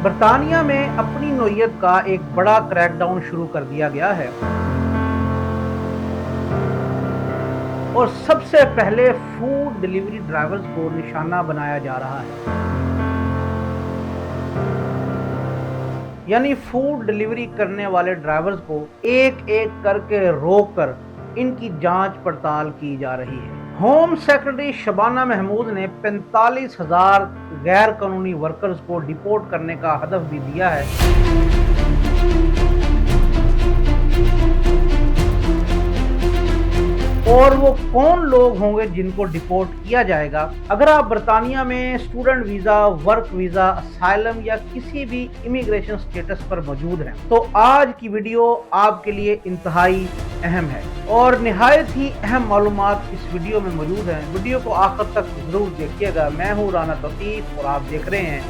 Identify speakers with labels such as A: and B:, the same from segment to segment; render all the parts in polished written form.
A: برطانیہ میں اپنی نوعیت کا ایک بڑا کریک ڈاؤن شروع کر دیا گیا ہے اور سب سے پہلے فوڈ ڈیلیوری ڈرائیورز کو نشانہ بنایا جا رہا ہے۔ یعنی فوڈ ڈیلیوری کرنے والے ڈرائیورز کو ایک ایک کر کے روک کر ان کی جانچ پڑتال کی جا رہی ہے۔ ہوم سیکرٹری شبانہ محمود نے 45,000 غیر قانونی ورکرز کو ڈیپورٹ کرنے کا ہدف بھی دیا ہے۔ اور وہ کون لوگ ہوں گے جن کو ڈیپورٹ کیا جائے گا؟ اگر آپ برطانیہ میں student visa, work visa, asylum یا کسی بھی امیگریشن سٹیٹس پر موجود ہیں تو آج کی ویڈیو آپ کے لیے انتہائی اہم ہے اور نہایت ہی اہم معلومات اس ویڈیو میں موجود ہیں۔ ویڈیو کو آخر تک ضرور دیکھیے گا۔ میں ہوں رانا توصیف اور آپ دیکھ رہے ہیں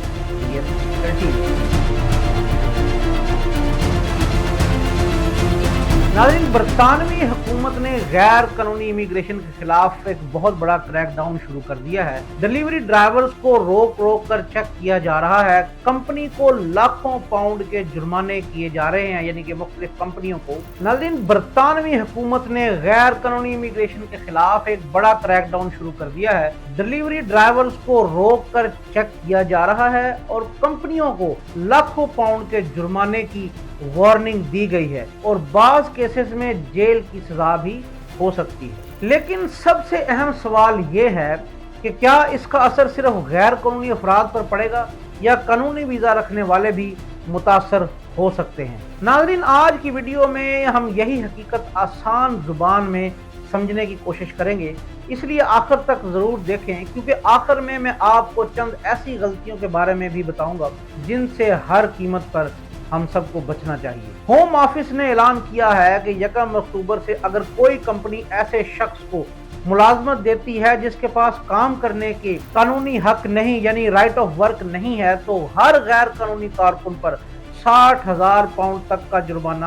A: ناظرین، برطانوی حکومت نے غیر قانونی امیگریشن کے خلاف ایک بہت بڑا کریک ڈاؤن شروع کر دیا ہے۔ ڈیلیوری ڈرائیورز کو روک روک کر چیک کیا جا رہا ہے۔ کمپنی کو لاکھوں پاؤنڈ کے جرمانے کیے جا رہے ہیں، یعنی کہ مختلف کمپنیوں کو۔ ناظرین، برطانوی حکومت نے غیر قانونی امیگریشن کے خلاف ایک بڑا کریک ڈاؤن شروع کر دیا ہے۔ ڈیلیوری ڈرائیورز کو روک کر چیک کیا جا رہا ہے اور کمپنیوں کو لاکھوں پاؤنڈ کے جرمانے کی وارننگ دی گئی ہے اور بعض کیسز میں جیل کی سزا بھی ہو سکتی ہے۔ لیکن سب سے اہم سوال یہ ہے کہ کیا اس کا اثر صرف غیر قانونی افراد پر پڑے گا یا قانونی ویزا رکھنے والے بھی متاثر ہو سکتے ہیں؟ ناظرین، آج کی ویڈیو میں ہم یہی حقیقت آسان زبان میں سمجھنے کی کوشش کریں گے، اس لیے آخر تک ضرور دیکھیں، کیونکہ آخر میں آپ کو چند ایسی غلطیوں کے بارے میں بھی بتاؤں گا جن سے ہر قیمت پر ہم سب کو بچنا چاہیے۔ ہوم آفس نے اعلان کیا ہے کہ 1 اکتوبر سے اگر کوئی کمپنی ایسے شخص کو ملازمت دیتی ہے جس کے پاس کام کرنے کے قانونی حق نہیں، یعنی رائٹ آف ورک نہیں ہے، تو ہر غیر قانونی کارکن پر 60,000 پاؤنڈ تک کا جرمانہ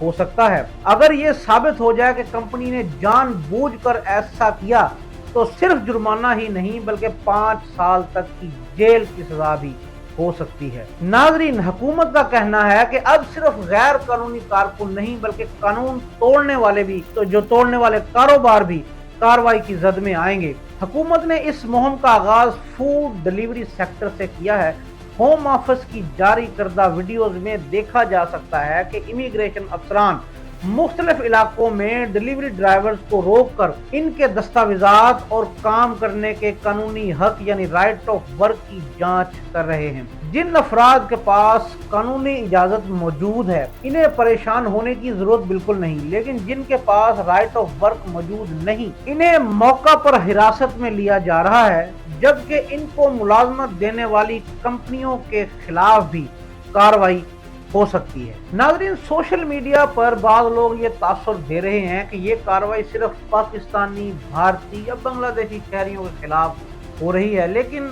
A: ہو سکتا ہے۔ اگر یہ ثابت ہو جائے کہ کمپنی نے جان بوجھ کر ایسا کیا تو صرف جرمانہ ہی نہیں بلکہ 5 سال تک کی جیل کی سزا بھی ہو سکتی ہے۔ ناظرین، حکومت کا کہنا ہے کہ اب صرف غیر قانونی کارکن نہیں بلکہ قانون توڑنے والے بھی، تو جو توڑنے والے کاروبار بھی کارروائی کی زد میں آئیں گے۔ حکومت نے اس مہم کا آغاز فوڈ ڈیلیوری سیکٹر سے کیا ہے۔ ہوم آفس کی جاری کردہ ویڈیوز میں دیکھا جا سکتا ہے کہ امیگریشن افسران مختلف علاقوں میں ڈیلیوری ڈرائیورز کو روک کر ان کے دستاویزات اور کام کرنے کے قانونی حق یعنی رائٹ آف ورک کی جانچ کر رہے ہیں۔ جن افراد کے پاس قانونی اجازت موجود ہے انہیں پریشان ہونے کی ضرورت بالکل نہیں، لیکن جن کے پاس رائٹ آف ورک موجود نہیں انہیں موقع پر حراست میں لیا جا رہا ہے، جبکہ ان کو ملازمت دینے والی کمپنیوں کے خلاف بھی کارروائی ہو سکتی ہے۔ ناظرین، سوشل میڈیا پر بعض لوگ یہ تاثر دے رہے ہیں کہ یہ کارروائی صرف پاکستانی، بھارتی یا بنگلہ دیشی شہریوں کے خلاف ہو رہی ہے، لیکن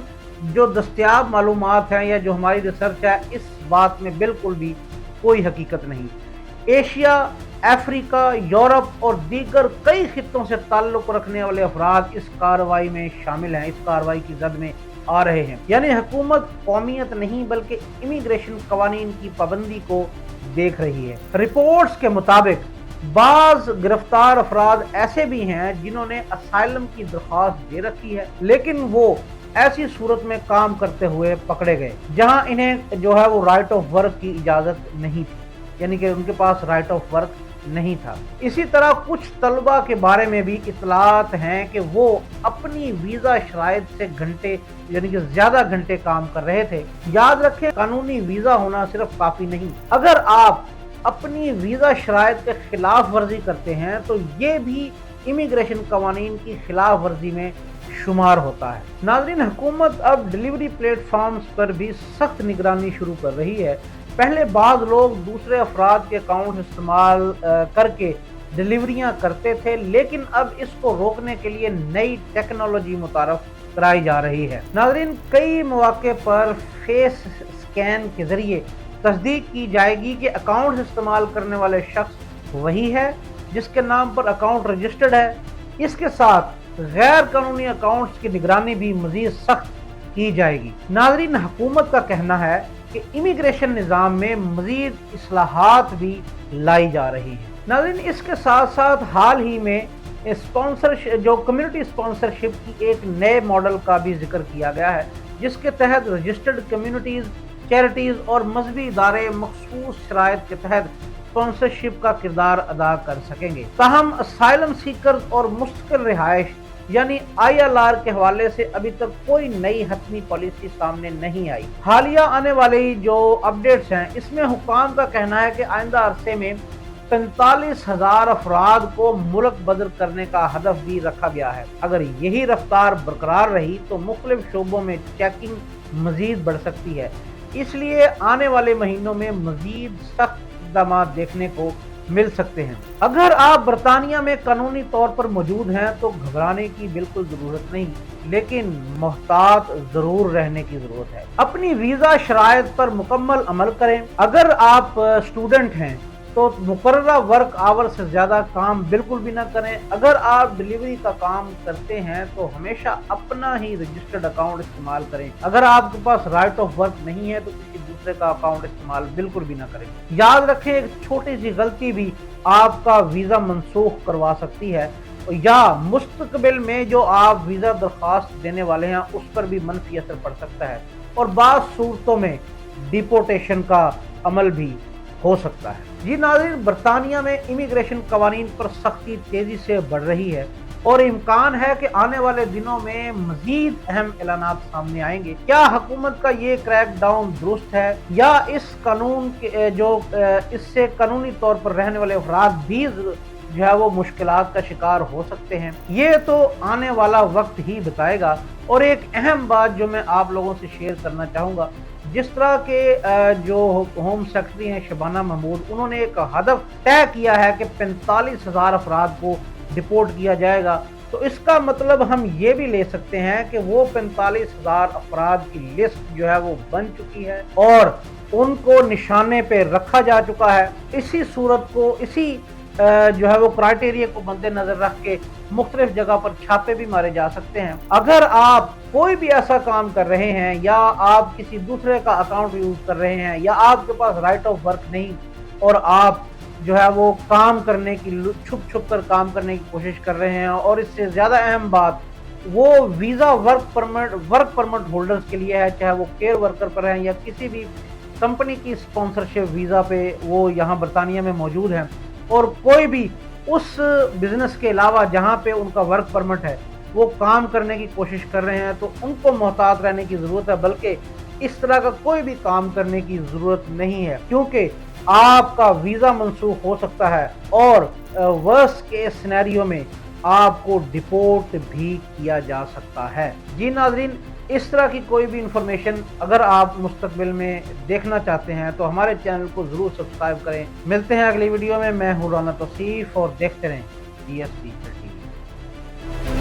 A: جو دستیاب معلومات ہیں یا جو ہماری ریسرچ ہے اس بات میں بالکل بھی کوئی حقیقت نہیں۔ ایشیا، افریقہ، یورپ اور دیگر کئی خطوں سے تعلق رکھنے والے افراد اس کارروائی میں شامل ہیں، اس کارروائی کی زد میں آ رہے ہیں۔ یعنی حکومت قومیت نہیں بلکہ امیگریشن قوانین کی پابندی کو دیکھ رہی ہے۔ رپورٹس کے مطابق بعض گرفتار افراد ایسے بھی ہیں جنہوں نے اسائلم کی درخواست دے رکھی ہے لیکن وہ ایسی صورت میں کام کرتے ہوئے پکڑے گئے جہاں انہیں جو ہے وہ رائٹ آف ورک کی اجازت نہیں تھی، یعنی کہ ان کے پاس رائٹ آف ورک نہیں تھا۔ اسی طرح کچھ طلبہ کے بارے میں بھی اطلاعات ہیں کہ وہ اپنی ویزا شرائط سے گھنٹے یعنی کہ زیادہ گھنٹے کام کر رہے تھے۔ یاد رکھیں، قانونی ویزا ہونا صرف کافی نہیں، اگر آپ اپنی ویزا شرائط کے خلاف ورزی کرتے ہیں تو یہ بھی امیگریشن قوانین کی خلاف ورزی میں شمار ہوتا ہے۔ ناظرین، حکومت اب ڈیلیوری پلیٹ فارمز پر بھی سخت نگرانی شروع کر رہی ہے۔ پہلے بعض لوگ دوسرے افراد کے اکاؤنٹ استعمال کر کے ڈیلیوریاں کرتے تھے، لیکن اب اس کو روکنے کے لیے نئی ٹیکنالوجی متعارف کرائی جا رہی ہے۔ ناظرین، کئی مواقع پر فیس سکین کے ذریعے تصدیق کی جائے گی کہ اکاؤنٹ استعمال کرنے والے شخص وہی ہے جس کے نام پر اکاؤنٹ رجسٹرڈ ہے۔ اس کے ساتھ غیر قانونی اکاؤنٹس کی نگرانی بھی مزید سخت کی جائے گی۔ ناظرین، حکومت کا کہنا ہے کہ کہ امیگریشن نظام میں مزید اصلاحات بھی لائی جا رہی ہیں۔ ناظرین، اس کے ساتھ ساتھ حال ہی میں کمیونٹی اسپانسرشپ کی ایک نئے ماڈل کا بھی ذکر کیا گیا ہے، جس کے تحت رجسٹرڈ کمیونٹیز، چیریٹیز اور مذہبی ادارے مخصوص شرائط کے تحت اسپانسرشپ کا کردار ادا کر سکیں گے۔ تاہم اسائلم سیکرز اور مستقل رہائش یعنی ILR کے حوالے سے ابھی تک کوئی نئی حتمی پالیسی سامنے نہیں آئی۔ حالیہ آنے والی جو اپڈیٹس ہیں، اس میں حکام کا کہنا ہے کہ آئندہ عرصے میں 45,000 افراد کو ملک بدر کرنے کا ہدف بھی رکھا گیا ہے۔ اگر یہی رفتار برقرار رہی تو مختلف شعبوں میں چیکنگ مزید بڑھ سکتی ہے، اس لیے آنے والے مہینوں میں مزید سخت اقدامات دیکھنے کو مل سکتے ہیں۔ اگر آپ برطانیہ میں قانونی طور پر موجود ہیں تو گھبرانے کی بالکل ضرورت نہیں، لیکن محتاط ضرور رہنے کی ضرورت ہے۔ اپنی ویزا شرائط پر مکمل عمل کریں۔ اگر آپ اسٹوڈنٹ ہیں تو مقررہ ورک آور سے زیادہ کام بالکل بھی نہ کریں۔ اگر آپ ڈیلیوری کا کام کرتے ہیں تو ہمیشہ اپنا ہی رجسٹرڈ اکاؤنٹ استعمال کریں۔ اگر آپ کے پاس رائٹ آف ورک نہیں ہے تو کسی دوسرے کا اکاؤنٹ استعمال بالکل بھی نہ کریں۔ یاد رکھیں، ایک چھوٹی سی غلطی بھی آپ کا ویزا منسوخ کروا سکتی ہے، یا مستقبل میں جو آپ ویزا درخواست دینے والے ہیں اس پر بھی منفی اثر پڑ سکتا ہے، اور بعض صورتوں میں ڈیپورٹیشن کا عمل بھی ہو سکتا ہے۔ جی ناظرین، برطانیہ میں امیگریشن قوانین پر سختی تیزی سے بڑھ رہی ہے، اور امکان ہے کہ آنے والے دنوں میں مزید اہم اعلانات سامنے آئیں گے۔ کیا حکومت کا یہ کریک ڈاؤن درست ہے، یا اس قانون کے اس سے قانونی طور پر رہنے والے افراد بھی جو ہے وہ مشکلات کا شکار ہو سکتے ہیں؟ یہ تو آنے والا وقت ہی بتائے گا۔ اور ایک اہم بات جو میں آپ لوگوں سے شیئر کرنا چاہوں گا، جس طرح کے جو ہوم سیکرٹری ہیں شبانہ محمود، انہوں نے ایک ہدف طے کیا ہے کہ 45,000 افراد کو ڈپورٹ کیا جائے گا، تو اس کا مطلب ہم یہ بھی لے سکتے ہیں کہ وہ 45,000 افراد کی لسٹ جو ہے وہ بن چکی ہے اور ان کو نشانے پہ رکھا جا چکا ہے۔ اسی صورت کو، اسی جو ہے وہ کرائٹیریا کو مد نظر رکھ کے مختلف جگہ پر چھاپے بھی مارے جا سکتے ہیں۔ اگر آپ کوئی بھی ایسا کام کر رہے ہیں، یا آپ کسی دوسرے کا اکاؤنٹ یوز کر رہے ہیں، یا آپ کے پاس رائٹ آف ورک نہیں اور آپ جو ہے وہ کام کرنے کی چھپ چھپ کر کام کرنے کی کوشش کر رہے ہیں، اور اس سے زیادہ اہم بات وہ ویزا ورک پرمٹ ہولڈرز کے لیے ہے، چاہے وہ کیئر ورکر پر ہیں یا کسی بھی کمپنی کی اسپانسرشپ ویزا پہ وہ یہاں برطانیہ میں موجود ہیں، اور کوئی بھی اس بزنس کے علاوہ جہاں پہ ان کا ورک پرمٹ ہے وہ کام کرنے کی کوشش کر رہے ہیں، تو ان کو محتاط رہنے کی ضرورت ہے، بلکہ اس طرح کا کوئی بھی کام کرنے کی ضرورت نہیں ہے، کیونکہ آپ کا ویزا منسوخ ہو سکتا ہے، اور ورسٹ کیس سینیریو میں آپ کو ڈپورٹ بھی کیا جا سکتا ہے۔ جی ناظرین، اس طرح کی کوئی بھی انفارمیشن اگر آپ مستقبل میں دیکھنا چاہتے ہیں تو ہمارے چینل کو ضرور سبسکرائب کریں۔ ملتے ہیں اگلی ویڈیو میں۔ میں ہوں رانا توصیف، اور دیکھتے رہیں DSP ٹی وی۔